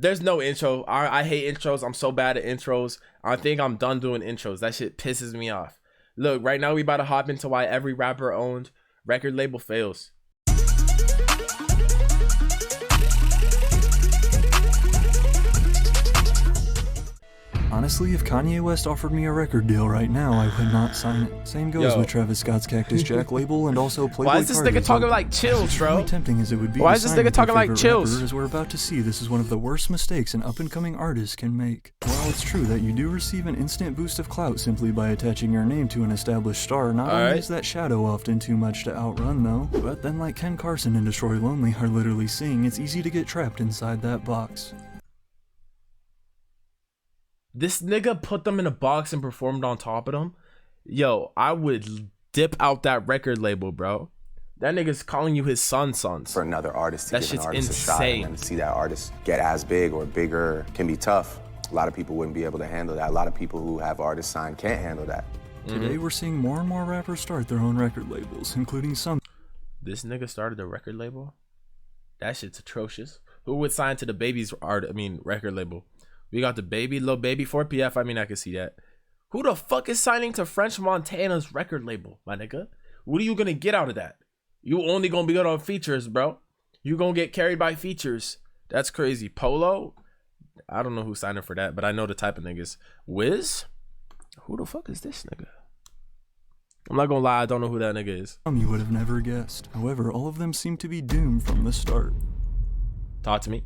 There's no intro. I hate intros. I'm so bad at intros. I think I'm done doing intros. That shit pisses me off. Look, right now we about to hop into why every rapper owned record label fails. Honestly, if Kanye West offered me a record deal right now, I would not sign it. Same goes with Travis Scott's Cactus Jack label and also Playboy Why is this nigga talking like Chills, bro? As tempting as it would be, why is this nigga talking like Chills? As we're about to see, this is one of the worst mistakes an up-and-coming artist can make. While it's true that you do receive an instant boost of clout simply by attaching your name to an established star, not only is that shadow often too much to outrun though, but then like Ken Carson and Destroy Lonely are literally saying, it's easy to get trapped inside that box. This nigga put them in a box and performed on top of them. Yo, I would dip out that record label, bro. That nigga's calling you his sons. For another artist to give an artist insane. a shot and then to see that artist get as big or bigger can be tough. A lot of people wouldn't be able to handle that. A lot of people who have artists signed can't handle that. Today we're seeing more and more rappers start their own record labels, including some. This nigga started a record label? That shit's atrocious. Who would sign to the baby's record label? We got the baby, Lil Baby, 4PF. I mean, I can see that. Who the fuck is signing to French Montana's record label, my nigga? What are you gonna get out of that? You only gonna be good on features, bro. You gonna get carried by features. That's crazy. Polo? I don't know who's signing for that, but I know the type of niggas. Wiz? Who the fuck is this nigga? I'm not gonna lie, I don't know who that nigga is. Some you would have never guessed. However, all of them seem to be doomed from the start. Talk to me.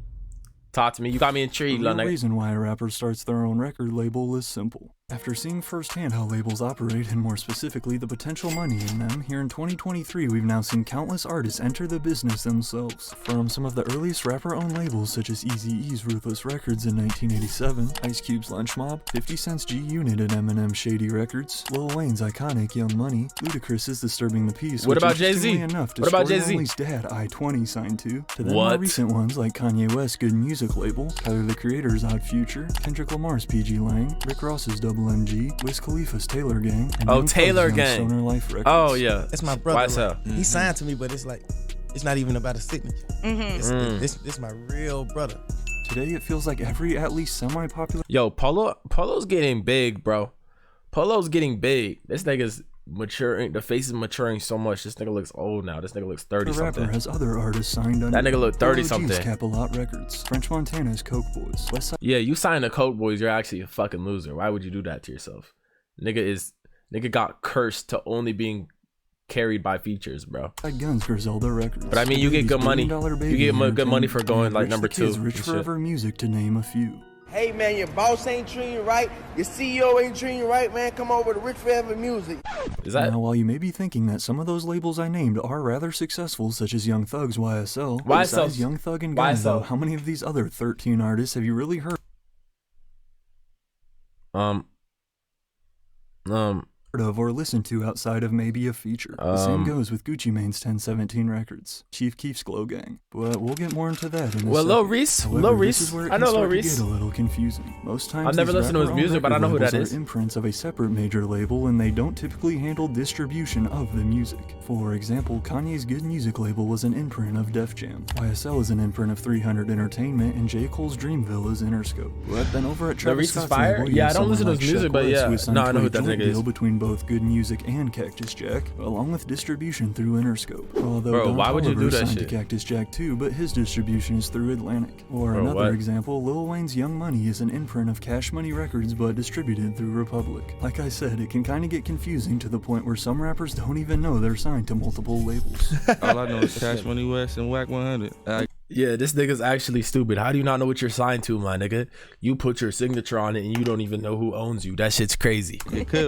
Talk to me. You got me intrigued. The reason why a rapper starts their own record label is simple. After seeing firsthand how labels operate, and more specifically the potential money in them, here in 2023 we've now seen countless artists enter the business themselves. From some of the earliest rapper-owned labels such as Eazy-E's Ruthless Records in 1987, Ice Cube's Lunch Mob, 50 Cent's G-Unit and Eminem's Shady Records, Lil Wayne's iconic Young Money, Ludacris's Disturbing the Peace, what about Jay-Z? What about Jay-Z's dad, I-20, signed to then more recent ones like Kanye West's Good Music label, Tyler the Creator's Odd Future, Kendrick Lamar's PG Lang, Rick Ross's Double MG, Wiz Khalifa's Taylor Gang, and Taylor Gang. Stoner Life Records. Oh yeah, that's my brother. YSL. He signed to me, but it's like it's not even about a signature. This my real brother. Today it feels like every at least semi-popular. Yo, Polo's getting big, bro. Polo's getting big. This nigga's maturing. The face is maturing so much. This nigga looks old now. This nigga looks 30 the rapper something. Has other artists signed under. That nigga look 30 something. Capital Records, French Montana's Coke Boys, Westside. Yeah, you signed to Coke Boys, you're actually a fucking loser. Why would you do that to yourself? Nigga got cursed to only being carried by features, bro. Guns, Griselda Records. But I mean, you get good money. You get good money for going like number 2. Rich Forever Music, to name a few. Hey man, your boss ain't treating you right, your CEO ain't treating you right, man, come over to Rich Forever Music. Is that? Now, while you may be thinking that some of those labels I named are rather successful, such as Young Thug's YSL, besides Young Thug and Gonzo, how many of these other 13 artists have you really heard of or listened to outside of maybe a feature? The same goes with Gucci Mane's 1017 Records, Chief Keef's Glow Gang, but we'll get more into that in a second. Lil Reese, I know Lil Reese. Get a little confusing. Most times I've never listened to his music, but I know who that is. Imprints of a separate major label, and they don't typically handle distribution of the music. For example, Kanye's Good Music label was an imprint of Def Jam. YSL is an imprint of 300 Entertainment, and J. Cole's Dreamville is Interscope. But then over at Travis Scott's label, yeah, I don't listen to his music, but yeah, no, I know who that nigga is. Between both Good Music and Cactus Jack, along with distribution through Interscope. Although bro, why would you do that signed shit? To Cactus Jack too, but his distribution is through Atlantic. Or another example, Lil Wayne's Young Money is an imprint of Cash Money Records, but distributed through Republic. Like I said, it can kind of get confusing to the point where some rappers don't even know they're signed to multiple labels. All I know is Cash Money West and Whack 100. Yeah, this nigga's actually stupid. How do you not know what you're signed to, my nigga? You put your signature on it and you don't even know who owns you. That shit's crazy. It could.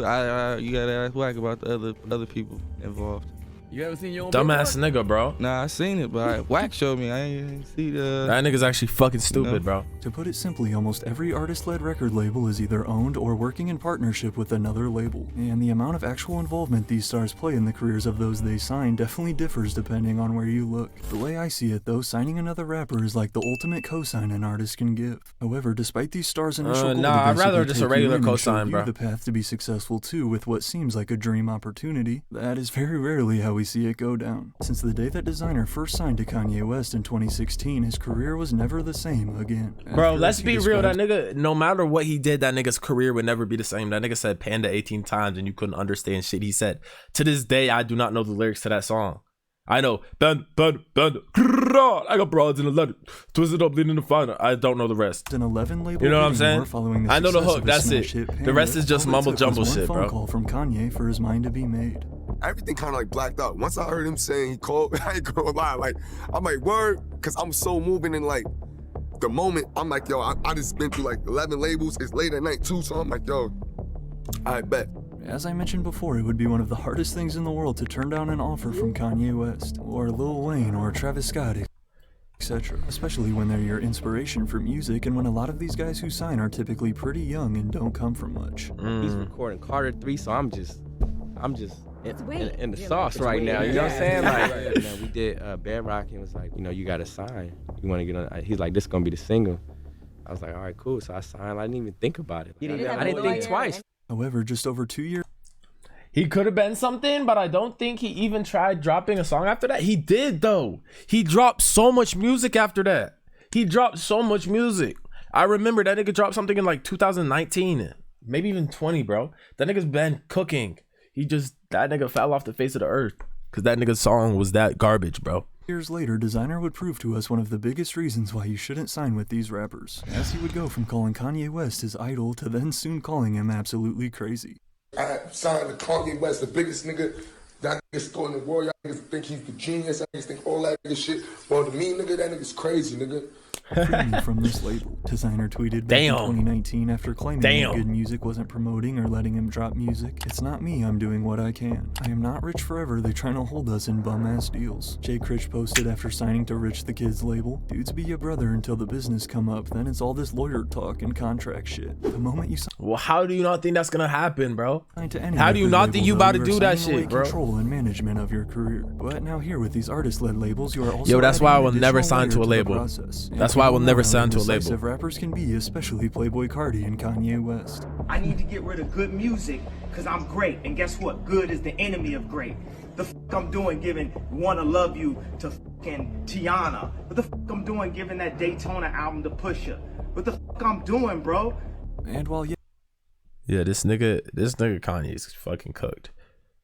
You gotta ask Whack about the other people involved. You ever seen your own dumbass nigga, bro? Nah, I seen it, but Whack showed me. I ain't see the. That nigga's actually fucking stupid, bro. To put it simply, almost every artist-led record label is either owned or working in partnership with another label, and the amount of actual involvement these stars play in the careers of those they sign definitely differs depending on where you look. The way I see it, though, signing another rapper is like the ultimate cosign an artist can give. However, despite these stars' initial goal I'd rather just a regular cosign, bro. The path to be successful too, with what seems like a dream opportunity, that is very rarely how we see it go down. Since the day that designer first signed to Kanye West in 2016, his career was never the same again. Bro, let's be real. That nigga, no matter what he did, that nigga's career would never be the same. That nigga said Panda 18 times and you couldn't understand shit he said. To this day, I do not know the lyrics to that song. I know, I got broads in the letter, twisted up, leading the final. I don't know the rest. An 11 label, you know what I'm saying? I know the hook. That's it. The rest is just mumble jumble shit, bro. Phone call from Kanye for his mind to be made. Everything kind of like blacked out. Once I heard him saying he called, I ain't gonna lie. Like, I'm like, word, because I'm so moving in like the moment. I'm like, yo, I just been through like 11 labels. It's late at night too, so I'm like, yo, I bet. As I mentioned before, it would be one of the hardest things in the world to turn down an offer from Kanye West, or Lil Wayne, or Travis Scott, etc. Especially when they're your inspiration for music, and when a lot of these guys who sign are typically pretty young and don't come from much. He's recording Carter 3, so I'm just in the sauce right now. You know what I'm saying? Like, you know, we did Bedrock, and was like, you know, you gotta sign. You want to get on? He's like, this is gonna be the single. I was like, all right, cool. So I signed. I didn't even think about it. I didn't think twice. However, just over 2 years, he could have been something, but I don't think he even tried dropping a song after that. He did, though. He dropped so much music after that. He dropped so much music. I remember that nigga dropped something in like 2019, maybe even 20, bro. That nigga's been cooking. That nigga fell off the face of the earth because that nigga's song was that garbage, bro. Years later, Designer would prove to us one of the biggest reasons why you shouldn't sign with these rappers, as he would go from calling Kanye West his idol to then soon calling him absolutely crazy. I signed to Kanye West, the biggest nigga. That nigga's throwing the world. Y'all niggas think he's the genius. I niggas think all that nigga shit. Well, to me, nigga, that nigga's crazy, nigga. Free me from this label, Designer tweeted back in 2019 after claiming that good music wasn't promoting or letting him drop music. It's not me, I'm doing what I can. I am not rich forever, they trying to hold us in bum-ass deals. Jay Critch posted after signing to Rich the Kid's label, dudes be your brother until the business come up, then it's all this lawyer talk and contract shit. The moment you sign... Well, how do you not think that's gonna happen, bro? To any how do you not think you about to do that shit, bro? Control and management of your career. But now here with these artist-led labels, you are also that's why I will never sign to a label. That's why I will never sign to a label. Rappers can be, especially Playboi Carti and Kanye West. I need to get rid of good music because I'm great, and guess what? Good is the enemy of great. The fuck I'm doing giving Wanna Love You to fucking Tiana. What the fuck I'm doing giving that Daytona album to Pusha. What the fuck I'm doing, bro? And while this nigga Kanye's fucking cooked.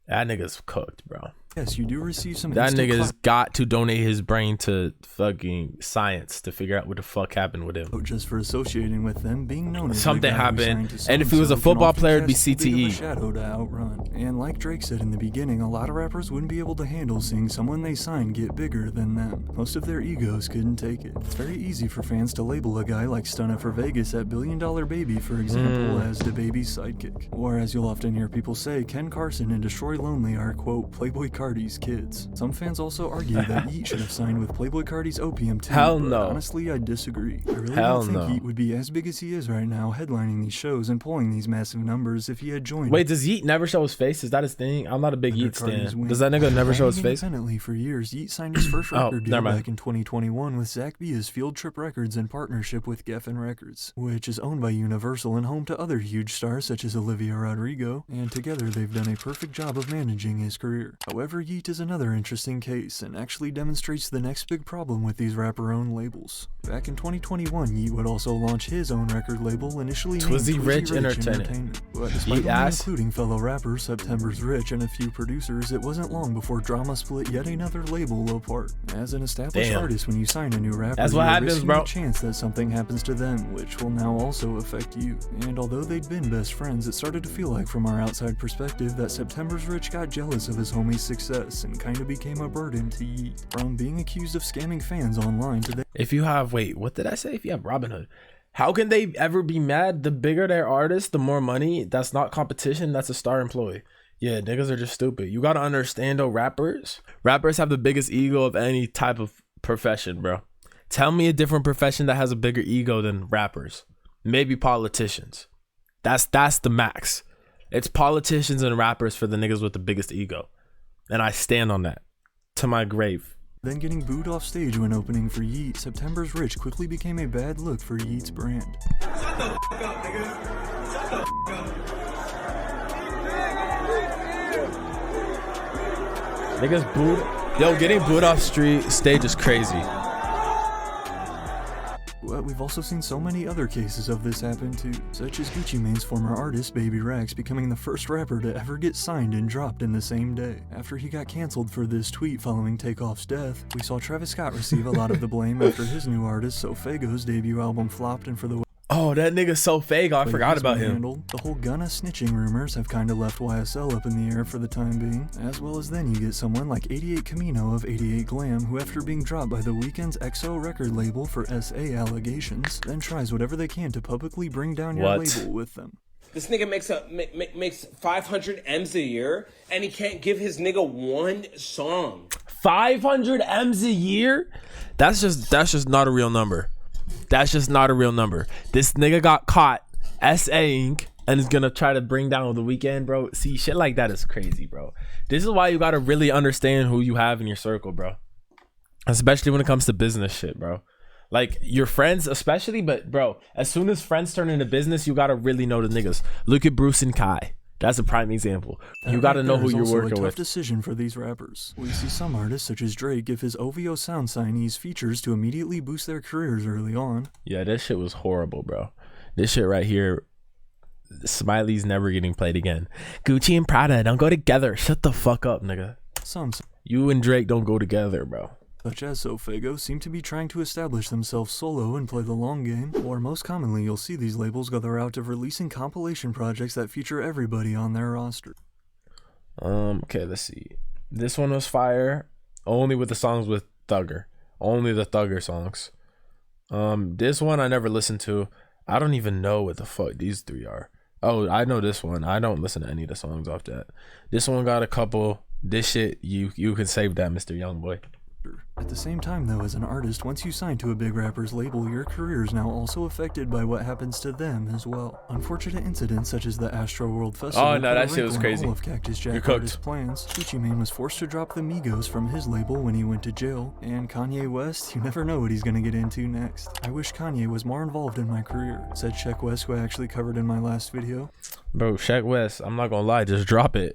That nigga's cooked, bro. Yes, you do receive some. That nigga's got to donate his brain to fucking science to figure out what the fuck happened with him. Just for associating with them, being known as something happened, and if he was a football player, it'd be CTE. Shadow to outrun. And like Drake said in the beginning, a lot of rappers wouldn't be able to handle seeing someone they signed get bigger than them. Most of their egos couldn't take it. It's very easy for fans to label a guy like Stunna for Vegas at $1 Billion Baby, for example, as the baby's sidekick. Or as you'll often hear people say, Ken Carson and Destroy Lonely are, quote, Playboi Carti's kids. Some fans also argue that Yeat should have signed with Playboi Carti's Opium too. Hell no. Honestly, I disagree. I really don't think Yeat would be as big as he is right now, headlining these shows and pulling these massive numbers if he had joined. Wait, does Yeat never show his face? Is that his thing? I'm not a big Yeat stan. Does that nigga never show his face? Independently for years, Yeat signed his first record deal back in 2021 with Zach Bia's Field Trip Records in partnership with Geffen Records, which is owned by Universal and home to other huge stars such as Olivia Rodrigo, and together they've done a perfect job of managing his career. However, Yeat is another interesting case and actually demonstrates the next big problem with these rapper-owned labels. Back in 2021, Yeat would also launch his own record label, initially named Twizzy Rich Entertainment. But despite including fellow rappers September's Rich and a few producers, it wasn't long before drama split yet another label apart. As an established artist, when you sign a new rapper, that's what happens, bro. A chance that something happens to them, which will now also affect you. And although they'd been best friends, it started to feel like, from our outside perspective, that September's Rich got jealous of his homie's success and kinda became a burden to Yeat. From being accused of scamming fans online to if you have, wait, what did I say? If you have Robin Hood, how can they ever be mad? The bigger their artist, the more money. That's not competition. That's a star employee. Yeah, niggas are just stupid. You gotta understand though, rappers have the biggest ego of any type of profession, bro. Tell me a different profession that has a bigger ego than rappers. Maybe politicians. That's the max. It's politicians and rappers for the niggas with the biggest ego. And I stand on that to my grave. Then getting booed off stage when opening for Yeat, September's Rich quickly became a bad look for Yeat's brand. Shut the fuck up, nigga. Shut the fuck up. Niggas booed. Yo, getting booed off stage is crazy. But we've also seen so many other cases of this happen too, such as Gucci Mane's former artist Baby Rex becoming the first rapper to ever get signed and dropped in the same day. After he got cancelled for this tweet following Takeoff's death, we saw Travis Scott receive a lot of the blame after his new artist Sofago's debut album flopped, and for the Oh, that nigga's so fake. I forgot about him. Handled, the whole Gunna snitching rumors have kinda left YSL up in the air for the time being, as well as then you get someone like 88 Camino of 88 Glam, who after being dropped by The Weeknd's XO record label for SA allegations, then tries whatever they can to publicly bring down your label with them. This nigga makes 500 M's a year, and he can't give his nigga one song. 500 M's a year? That's just not a real number. That's just not a real number. This nigga got caught SA-ing and is gonna try to bring down The Weeknd, bro. See, shit like that is crazy, bro. This is why you gotta really understand who you have in your circle, bro. Especially when it comes to business shit, bro. Like, your friends especially, but bro, as soon as friends turn into business, you gotta really know the niggas. Look at Bruce and Kai. That's a prime example. You gotta know who you're working with. Tough decision for these rappers. We see some artists such as Drake give his OVO sound signees features to immediately boost their careers early on. Yeah, this shit was horrible, bro. This shit right here, Smiley's never getting played again. Gucci and Prada don't go together. Shut the fuck up, nigga. You and Drake don't go together, bro. Such as Sofago seem to be trying to establish themselves solo and play the long game, or most commonly you'll see these labels go the route of releasing compilation projects that feature everybody on their roster. Okay, let's see. This one was fire, only with the songs with Thugger. Only the Thugger songs. This one I never listened to. I don't even know what the fuck these three are. Oh, I know this one. I don't listen to any of the songs off that. This one got a couple. This shit, you can save that, Mr. Youngboy. At the same time though, as an artist, once you sign to a big rapper's label, your career is now also affected by what happens to them as well. Unfortunate incidents such as the Astro World Festival. Oh no, that shit was crazy. All of Cactus Jack artist plans. Gucci Mane was forced to drop the Migos from his label when he went to jail, and Kanye West, you never know what he's gonna get into next. I wish Kanye was more involved in my career, said Sheck West, who I actually covered in my last video. Bro, Sheck West, I'm not gonna lie, just drop it.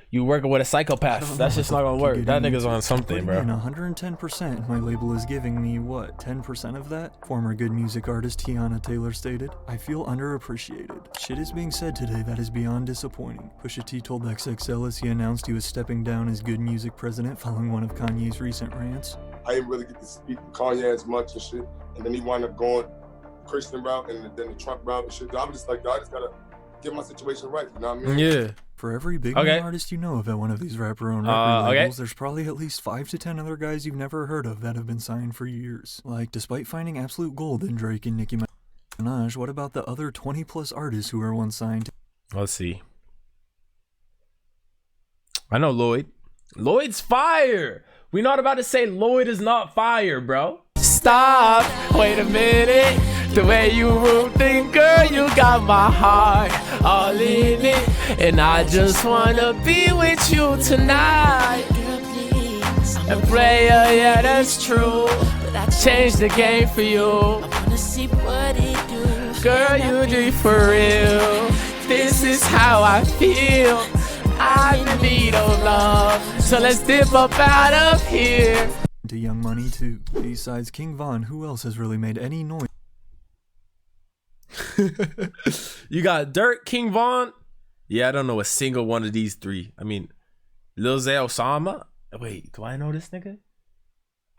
You working with a psychopath. That's just not gonna work. That nigga's on something, bro. 110%, and my label is giving me, what, 10% of that? Former good music artist Tiana Taylor stated, I feel underappreciated. Shit is being said today that is beyond disappointing. Pusha T told XXL as he announced he was stepping down as good music president following one of Kanye's recent rants. I didn't really get to speak to Kanye as much and shit, and then he wound up going Christian route and then the Trump route and shit. I was just like, I just gotta get my situation right, you know what I mean? Yeah. For every big name artist you know of at one of these rapper-owned record labels, there's probably at least 5 to 10 other guys you've never heard of that have been signed for years. Like, despite finding absolute gold in Drake and Nicki Minaj, what about the other 20-plus artists who were once signed? Let's see. I know Lloyd. Lloyd's fire! We're not about to say Lloyd is not fire, bro. Stop! Wait a minute. The way you move, think, girl, you got my heart all in it, and I just wanna be with you tonight. A player, yeah, that's true. Change the game for you. I wanna see what it do. Girl, you do it for real. This is how I feel. I'm in need of love, so let's dip up out of here. To Young Money too. Besides King Von, who else has really made any noise? You got Dirk, King Von. Yeah, I don't know a single one of these three. I mean, Lil Zay Osama. Wait, do I know this nigga?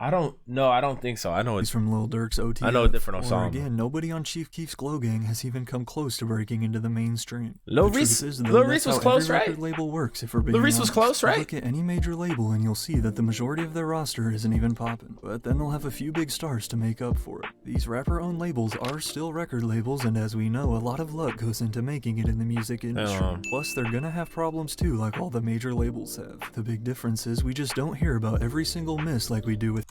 I don't think so. I know it's from Lil Durk's OTF. I know a different Osama. Or again, nobody on Chief Keef's Glow Gang has even come close to breaking into the mainstream. Lil Reese was close, right? Label works, if we're being Lil Reese was close, right? Look at any major label and you'll see that the majority of their roster isn't even popping. But then they'll have a few big stars to make up for it. These rapper-owned labels are still record labels, and as we know, a lot of luck goes into making it in the music industry. Plus, they're gonna have problems too, like all the major labels have. The big difference is we just don't hear about every single miss like we do with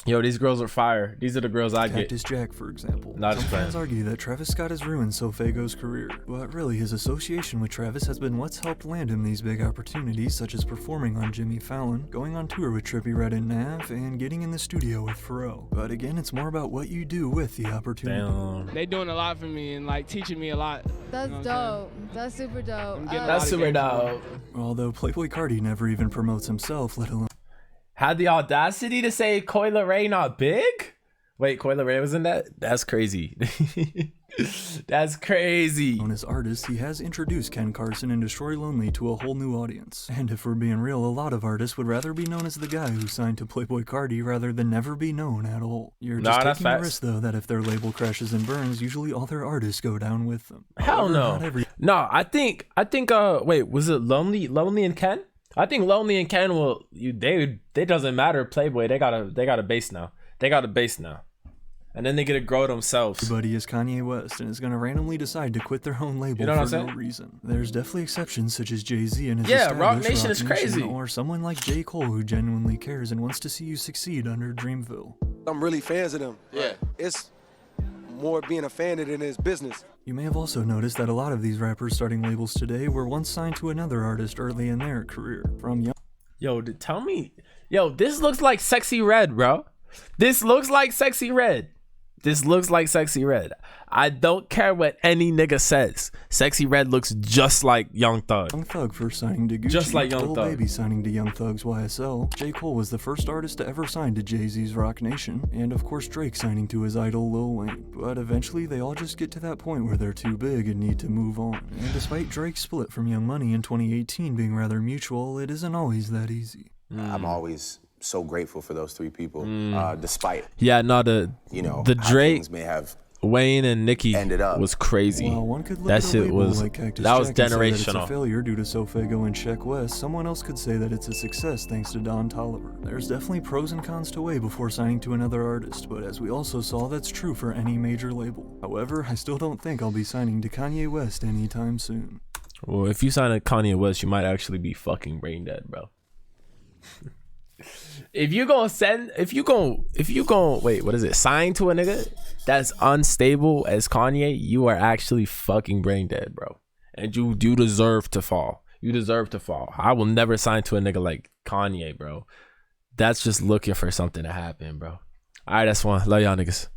Yo, these girls are fire. These are the girls I get. Cactus Jack, for example. Some fans argue that Travis Scott has ruined Sofago's career, but really his association with Travis has been what's helped land him these big opportunities, such as performing on Jimmy Fallon, going on tour with Trippie Redd and Nav, and getting in the studio with Pharrell. But again, it's more about what you do with the opportunity. They doing a lot for me and like teaching me a lot That's dope. That's super dope. That's super dope. Although Playboy Cardi never even promotes himself, let alone Had the audacity to say Coyle Ray not big? Wait, Coyle Ray was in that? That's crazy. That's crazy. known as artist, he has introduced Ken Carson and Destroy Lonely to a whole new audience. And if we're being real, a lot of artists would rather be known as the guy who signed to Playboy Cardi rather than never be known at all. You're just taking the risk though that if their label crashes and burns, usually all their artists go down with them. Hell no. No, I think wait, was it Lonely and Ken? I think Lonely and Ken they doesn't matter Playboy. They got a base now. They got a base now. And then they get to grow themselves. Everybody is Kanye West and is going to randomly decide to quit their own label for no reason. There's definitely exceptions such as Jay-Z and his Rock Nation is crazy. Or someone like J. Cole who genuinely cares and wants to see you succeed under Dreamville. I'm really fans of them. Yeah. It's more being a fan than it is business. You may have also noticed that a lot of these rappers starting labels today were once signed to another artist early in their career. From young. Yo, tell me. Yo, this looks like Sexy Red, bro. This looks like Sexy Red. This looks like Sexy Red. I don't care what any nigga says. Sexy Red looks just like Young Thug. Young Thug first signing to Gucci. Just like Young Lil Thug. Baby signing to Young Thug's YSL. J. Cole was the first artist to ever sign to Jay-Z's Rock Nation. And of course Drake signing to his idol Lil Wayne. But eventually they all just get to that point where they're too big and need to move on. And despite Drake's split from Young Money in 2018 being rather mutual, it isn't always that easy. I'm always so grateful for those three people, despite the Drake things may have Wayne and Nicki was crazy. While one could look that at a shit label was like Cactus that was Jack and say that it's generational. a failure due to Sofago and Sheck West. Someone else could say that it's a success thanks to Don Toliver. There's definitely pros and cons to weigh before signing to another artist, but as we also saw, that's true for any major label. However, I still don't think I'll be signing to Kanye West anytime soon. Well, if you sign a Kanye West, you might actually be fucking brain dead, bro. If you gonna wait, what is it? Sign to a nigga that's unstable as Kanye, you are actually fucking brain dead, bro. And you do deserve to fall. You deserve to fall. I will never sign to a nigga like Kanye, bro. That's just looking for something to happen, bro. All right, that's one. Love y'all niggas.